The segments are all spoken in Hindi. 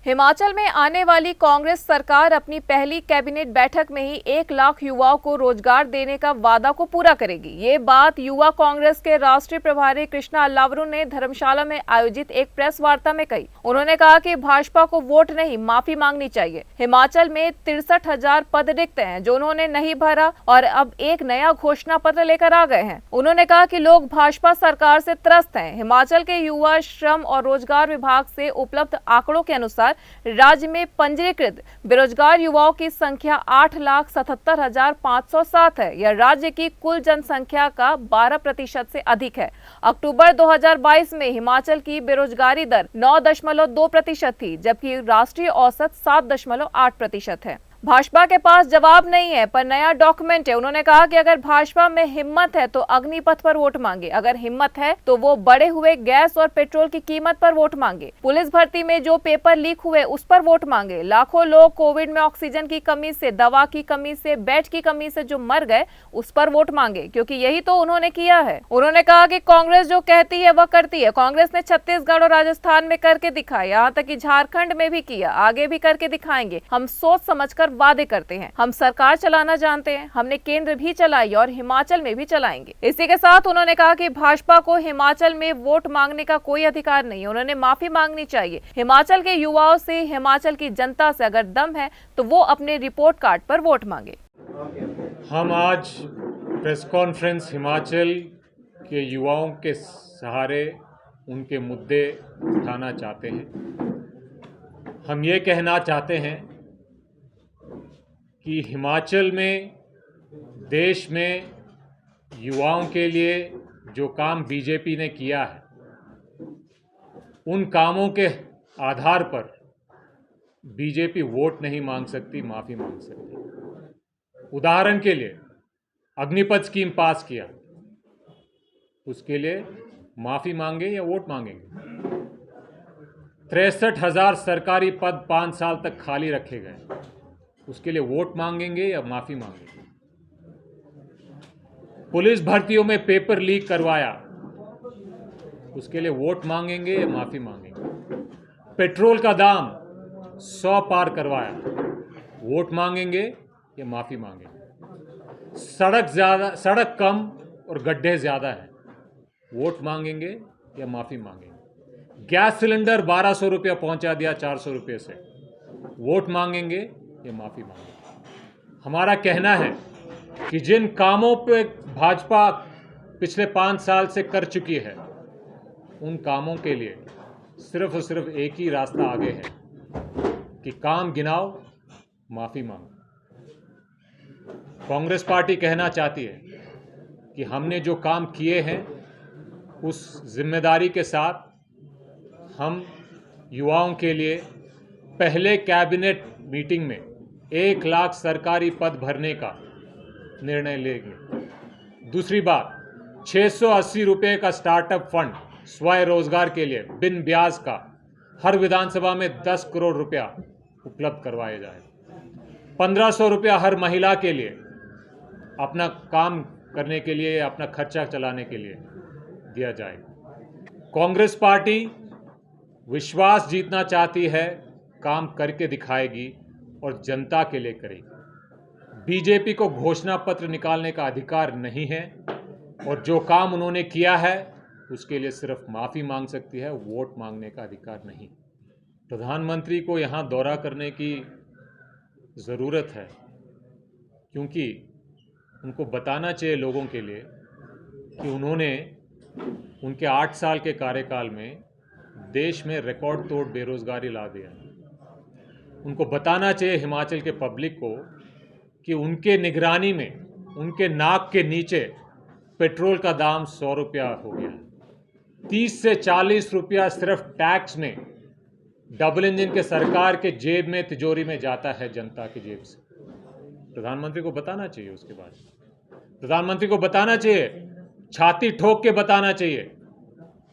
हिमाचल में आने वाली कांग्रेस सरकार अपनी पहली कैबिनेट बैठक में ही 1 लाख युवाओं को रोजगार देने का वादा को पूरा करेगी। ये बात युवा कांग्रेस के राष्ट्रीय प्रभारी कृष्णा अल्लावरू ने धर्मशाला में आयोजित एक प्रेस वार्ता में कही। उन्होंने कहा कि भाजपा को वोट नहीं, माफी मांगनी चाहिए। हिमाचल में 63,000 पद रिक्त हैं जो उन्होंने नहीं भरा और अब एक नया घोषणा पत्र लेकर आ गए हैं। उन्होंने कहा कि लोग भाजपा सरकार से त्रस्त हैं। हिमाचल के युवा श्रम और रोजगार विभाग से उपलब्ध आंकड़ों के अनुसार राज्य में पंजीकृत बेरोजगार युवाओं की संख्या 8,77,507 है। यह राज्य की कुल जनसंख्या का 12% से अधिक है। अक्टूबर 2022 में हिमाचल की बेरोजगारी दर 9.2% थी, जबकि राष्ट्रीय औसत 7.8% है। भाजपा के पास जवाब नहीं है पर नया डॉक्यूमेंट है। उन्होंने कहा कि अगर भाजपा में हिम्मत है तो अग्निपथ पर वोट मांगे, अगर हिम्मत है तो वो बढ़े हुए गैस और पेट्रोल की कीमत पर वोट मांगे, पुलिस भर्ती में जो पेपर लीक हुए उस पर वोट मांगे, लाखों लोग कोविड में ऑक्सीजन की कमी से, दवा की कमी से, बेड की कमी से जो मर गए उस पर वोट मांगे, क्योंकि यही तो उन्होंने किया है। उन्होंने कहा कि कांग्रेस जो कहती है वह करती है। कांग्रेस ने छत्तीसगढ़ और राजस्थान में करके दिखाया, यहाँ तक कि झारखंड में भी किया, आगे भी करके दिखाएंगे। हम सोच समझकर वादे करते हैं, हम सरकार चलाना जानते हैं। हमने केंद्र भी चलाई और हिमाचल में भी चलाएंगे। इसी के साथ उन्होंने कहा कि भाजपा को हिमाचल में वोट मांगने का कोई अधिकार नहीं है, उन्होंने माफी मांगनी चाहिए। हिमाचल के युवाओं से, हिमाचल की जनता से अगर दम है तो वो अपने रिपोर्ट कार्ड पर वोट मांगे। हम आज प्रेस कॉन्फ्रेंस हिमाचल के युवाओं के सहारे उनके मुद्दे उठाना चाहते हैं। हम ये कहना चाहते हैं कि हिमाचल में, देश में युवाओं के लिए जो काम बीजेपी ने किया है, उन कामों के आधार पर बीजेपी वोट नहीं मांग सकती, माफ़ी मांग सकती। उदाहरण के लिए अग्निपथ स्कीम पास किया, उसके लिए माफ़ी मांगे या वोट मांगेंगे? 63,000 सरकारी पद 5 साल तक खाली रखे गए, उसके लिए वोट मांगेंगे या माफी मांगेंगे? पुलिस भर्तियों में पेपर लीक करवाया, उसके लिए वोट मांगेंगे या माफी मांगेंगे? पेट्रोल का दाम 100 पार करवाया, वोट मांगेंगे या माफी मांगेंगे? सड़क कम और गड्ढे ज्यादा है, वोट मांगेंगे या माफी मांगेंगे? गैस सिलेंडर 1200 रुपया पहुंचा दिया 400 रुपये से, वोट मांगेंगे ये माफ़ी मांगे? हमारा कहना है कि जिन कामों पे भाजपा पिछले 5 साल से कर चुकी है, उन कामों के लिए सिर्फ और सिर्फ एक ही रास्ता आगे है कि काम गिनाओ, माफ़ी मांगो। कांग्रेस पार्टी कहना चाहती है कि हमने जो काम किए हैं उस जिम्मेदारी के साथ हम युवाओं के लिए पहले कैबिनेट मीटिंग में 1 लाख सरकारी पद भरने का निर्णय लेंगे। दूसरी बात, 680 रुपये का स्टार्टअप फंड स्वयं रोजगार के लिए बिन ब्याज का हर विधानसभा में 10 करोड़ रुपया उपलब्ध करवाया जाए। 1500 रुपया हर महिला के लिए अपना काम करने के लिए, अपना खर्चा चलाने के लिए दिया जाए। कांग्रेस पार्टी विश्वास जीतना चाहती है, काम करके दिखाएगी और जनता के लिए करेगी। बीजेपी को घोषणा पत्र निकालने का अधिकार नहीं है और जो काम उन्होंने किया है उसके लिए सिर्फ माफ़ी मांग सकती है, वोट मांगने का अधिकार नहीं। प्रधानमंत्री को यहाँ दौरा करने की ज़रूरत है, क्योंकि उनको बताना चाहिए लोगों के लिए कि उन्होंने उनके 8 साल के कार्यकाल में देश में रिकॉर्ड तोड़ बेरोजगारी ला दिया। उनको बताना चाहिए हिमाचल के पब्लिक को कि उनके निगरानी में, उनके नाक के नीचे पेट्रोल का दाम 100 रुपया हो गया। 30 से 40 रुपया सिर्फ टैक्स में डबल इंजन के सरकार के जेब में, तिजोरी में जाता है, जनता की जेब से। प्रधानमंत्री को बताना चाहिए। उसके बाद प्रधानमंत्री को बताना चाहिए, छाती ठोक के बताना चाहिए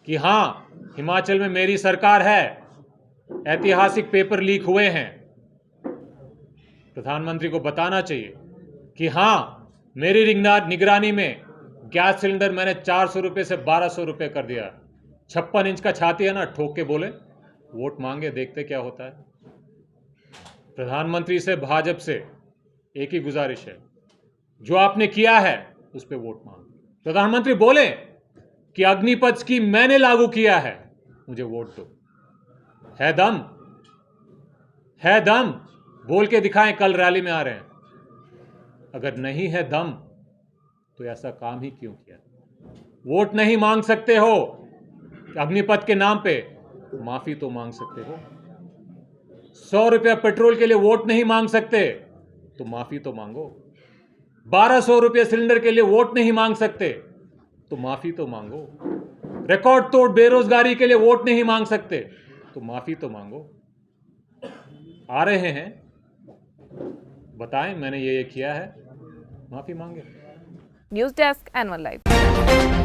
कि हाँ, हिमाचल में मेरी सरकार है, ऐतिहासिक पेपर लीक हुए हैं। प्रधानमंत्री को बताना चाहिए कि हाँ, मेरी निगरानी में गैस सिलेंडर मैंने 400 रुपये से 1200 रुपये कर दिया। 56 इंच का छाती है ना, ठोक के बोले, वोट मांगे, देखते क्या होता है। प्रधानमंत्री से भाजपा से एक ही गुजारिश है, जो आपने किया है उस पर वोट मांग। प्रधानमंत्री बोले कि अग्निपथ स्कीम मैंने लागू किया है, मुझे वोट दो। है दम? है दम? बोल के दिखाएं, कल रैली में आ रहे हैं। अगर नहीं है दम तो ऐसा काम ही क्यों किया? वोट नहीं मांग सकते हो अग्निपथ के नाम पे, माफी तो मांग सकते हो। 100 रुपया पेट्रोल के लिए वोट नहीं मांग सकते तो माफी तो मांगो। 1200 रुपये सिलेंडर के लिए वोट नहीं मांग सकते तो माफी तो मांगो। रिकॉर्ड तोड़ बेरोजगारी के लिए वोट नहीं मांग सकते तो माफी तो मांगो। आ रहे हैं, बताएं मैंने ये किया है, माफी मांगे। News desk N1 live.